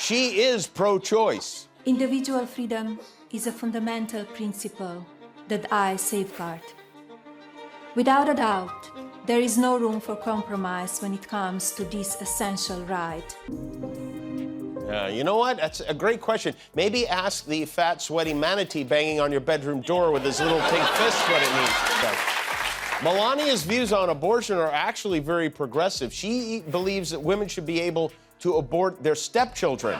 she is pro-choice. Individual freedom is a fundamental principle that I safeguard. Without a doubt, there is no room for compromise when it comes to this essential right. You know what? That's a great question. Maybe ask the fat, sweaty manatee banging on your bedroom door with his little pink fist what it means. Melania's views on abortion are actually very progressive. She believes that women should be able to abort their stepchildren.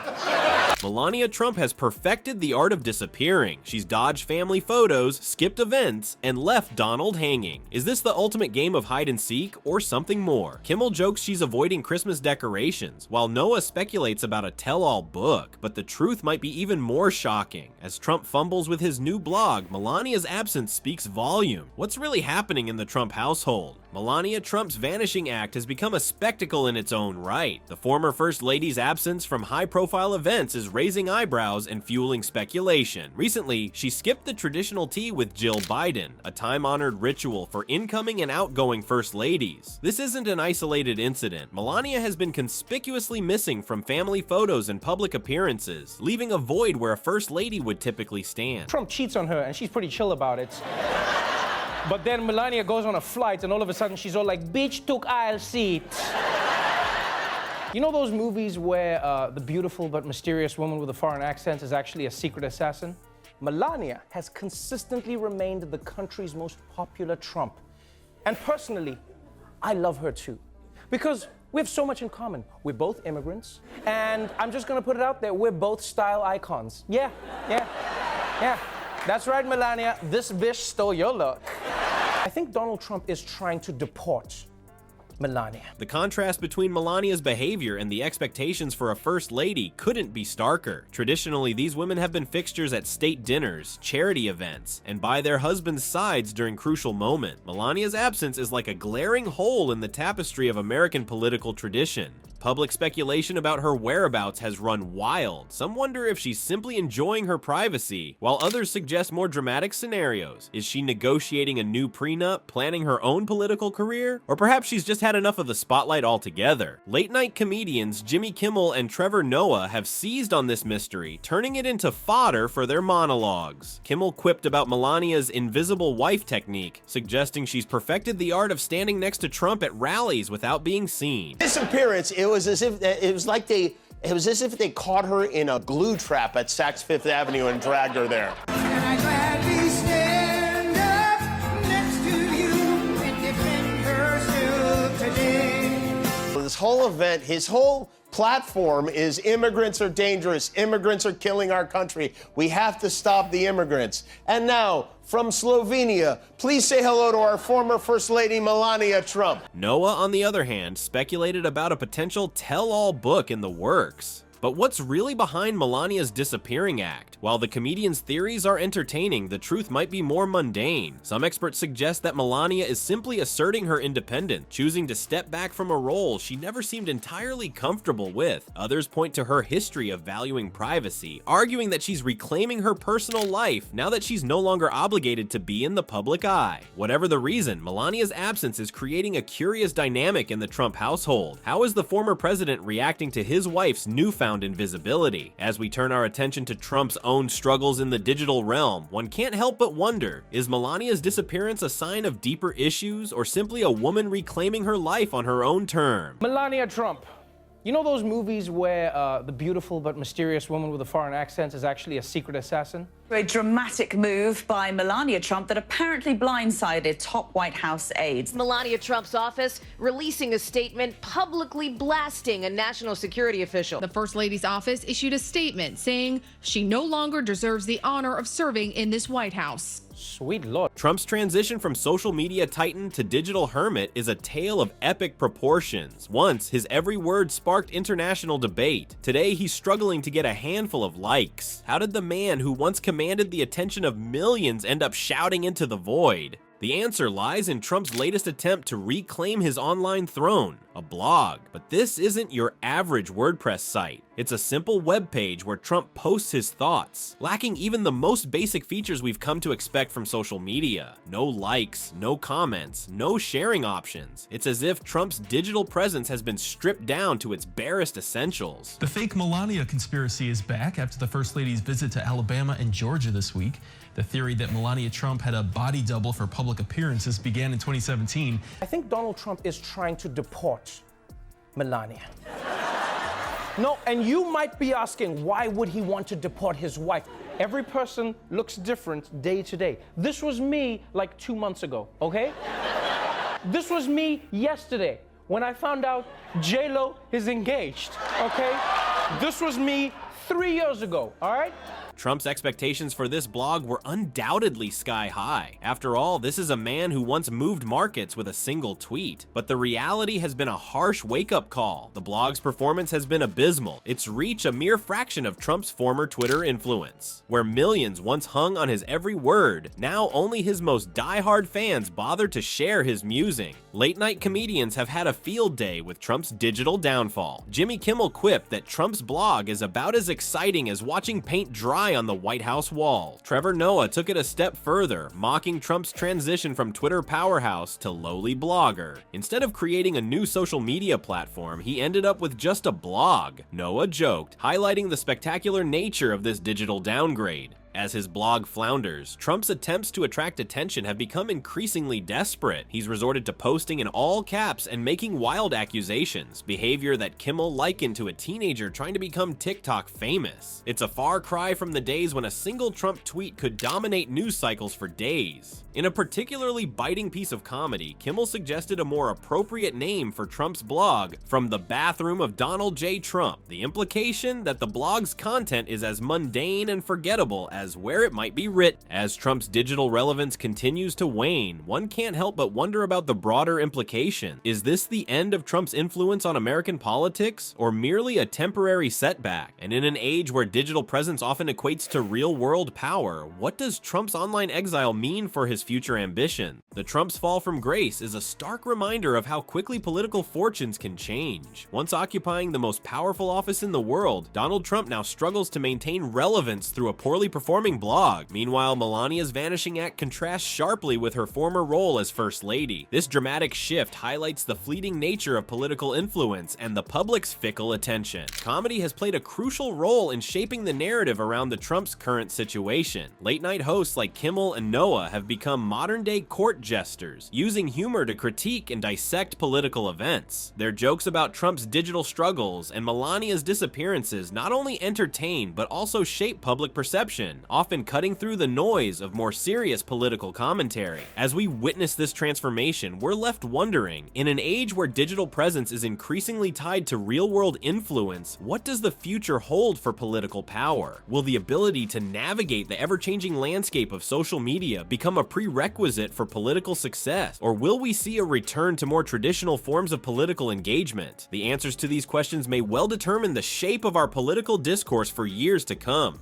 Melania Trump has perfected the art of disappearing. She's dodged family photos, skipped events, and left Donald hanging. Is this the ultimate game of hide and seek, or something more? Kimmel jokes she's avoiding Christmas decorations, while Noah speculates about a tell-all book. But the truth might be even more shocking. As Trump fumbles with his new blog, Melania's absence speaks volume. What's really happening in the Trump household? Melania Trump's vanishing act has become a spectacle in its own right. The former First Lady's absence from high-profile events is raising eyebrows and fueling speculation. Recently, she skipped the traditional tea with Jill Biden, a time-honored ritual for incoming and outgoing First Ladies. This isn't an isolated incident. Melania has been conspicuously missing from family photos and public appearances, leaving a void where a First Lady would typically stand. Trump cheats on her, and she's pretty chill about it. But then Melania goes on a flight, and all of a sudden she's all like, "Bitch took aisle seat." You know those movies where the beautiful but mysterious woman with a foreign accent is actually a secret assassin? Melania has consistently remained the country's most popular Trump. And personally, I love her too. Because we have so much in common. We're both immigrants, and I'm just gonna put it out there, we're both style icons. Yeah. That's right, Melania, this bitch stole your look. I think Donald Trump is trying to deport Melania. The contrast between Melania's behavior and the expectations for a First Lady couldn't be starker. Traditionally, these women have been fixtures at state dinners, charity events, and by their husbands' sides during crucial moments. Melania's absence is like a glaring hole in the tapestry of American political tradition. Public speculation about her whereabouts has run wild. Some wonder if she's simply enjoying her privacy, while others suggest more dramatic scenarios. Is she negotiating a new prenup, planning her own political career? Or perhaps she's just had enough of the spotlight altogether. Late-night comedians Jimmy Kimmel and Trevor Noah have seized on this mystery, turning it into fodder for their monologues. Kimmel quipped about Melania's invisible wife technique, suggesting she's perfected the art of standing next to Trump at rallies without being seen. Disappearance, it was as if they caught her in a glue trap at Saks Fifth Avenue and dragged her there. And I gladly stand up next to you and defend her still today. This whole event, his whole platform is immigrants are dangerous, immigrants are killing our country, we have to stop the immigrants. And now, from Slovenia, please say hello to our former First Lady, Melania Trump. Noah, on the other hand, speculated about a potential tell-all book in the works. But what's really behind Melania's disappearing act? While the comedian's theories are entertaining, the truth might be more mundane. Some experts suggest that Melania is simply asserting her independence, choosing to step back from a role she never seemed entirely comfortable with. Others point to her history of valuing privacy, arguing that she's reclaiming her personal life now that she's no longer obligated to be in the public eye. Whatever the reason, Melania's absence is creating a curious dynamic in the Trump household. How is the former president reacting to his wife's newfound invisibility? As we turn our attention to Trump's own struggles in the digital realm, one can't help but wonder, is Melania's disappearance a sign of deeper issues or simply a woman reclaiming her life on her own terms? Melania Trump. You know those movies where the beautiful but mysterious woman with a foreign accent is actually a secret assassin? A dramatic move by Melania Trump that apparently blindsided top White House aides. Melania Trump's office releasing a statement publicly blasting a national security official. The First Lady's office issued a statement saying she no longer deserves the honor of serving in this White House. Sweet Lord. Trump's transition from social media titan to digital hermit is a tale of epic proportions. Once, his every word sparked international debate. Today, he's struggling to get a handful of likes. How did the man who once commanded the attention of millions end up shouting into the void? The answer lies in Trump's latest attempt to reclaim his online throne, a blog. But this isn't your average WordPress site. It's a simple web page where Trump posts his thoughts, lacking even the most basic features we've come to expect from social media. No likes, no comments, no sharing options. It's as if Trump's digital presence has been stripped down to its barest essentials. The fake Melania conspiracy is back after the First Lady's visit to Alabama and Georgia this week. The theory that Melania Trump had a body double for public appearances began in 2017. I think Donald Trump is trying to deport Melania. No, and you might be asking, why would he want to deport his wife? Every person looks different day to day. This was me like 2 months ago, okay? This was me yesterday when I found out J-Lo is engaged, okay? This was me 3 years ago, all right? Trump's expectations for this blog were undoubtedly sky high. After all, this is a man who once moved markets with a single tweet. But the reality has been a harsh wake-up call. The blog's performance has been abysmal, its reach a mere fraction of Trump's former Twitter influence. Where millions once hung on his every word, now only his most die-hard fans bother to share his musing. Late-night comedians have had a field day with Trump's digital downfall. Jimmy Kimmel quipped that Trump's blog is about as exciting as watching paint dry on the White House wall. Trevor Noah took it a step further, mocking Trump's transition from Twitter powerhouse to lowly blogger. Instead of creating a new social media platform, he ended up with just a blog. Noah joked, highlighting the spectacular nature of this digital downgrade. As his blog flounders, Trump's attempts to attract attention have become increasingly desperate. He's resorted to posting in all caps and making wild accusations, behavior that Kimmel likened to a teenager trying to become TikTok famous. It's a far cry from the days when a single Trump tweet could dominate news cycles for days. In a particularly biting piece of comedy, Kimmel suggested a more appropriate name for Trump's blog, From the Bathroom of Donald J. Trump, the implication that the blog's content is as mundane and forgettable as where it might be written. As Trump's digital relevance continues to wane, one can't help but wonder about the broader implication. Is this the end of Trump's influence on American politics, or merely a temporary setback? And in an age where digital presence often equates to real-world power, what does Trump's online exile mean for his future ambition? The Trump's fall from grace is a stark reminder of how quickly political fortunes can change. Once occupying the most powerful office in the world, Donald Trump now struggles to maintain relevance through a poorly performing blog. Meanwhile, Melania's vanishing act contrasts sharply with her former role as First Lady. This dramatic shift highlights the fleeting nature of political influence and the public's fickle attention. Comedy has played a crucial role in shaping the narrative around the Trump's current situation. Late-night hosts like Kimmel and Noah have become modern-day court jesters, using humor to critique and dissect political events. Their jokes about Trump's digital struggles and Melania's disappearances not only entertain but also shape public perception, often cutting through the noise of more serious political commentary. As we witness this transformation, we're left wondering, in an age where digital presence is increasingly tied to real-world influence, what does the future hold for political power? Will the ability to navigate the ever-changing landscape of social media become a prerequisite for political success, or will we see a return to more traditional forms of political engagement? The answers to these questions may well determine the shape of our political discourse for years to come.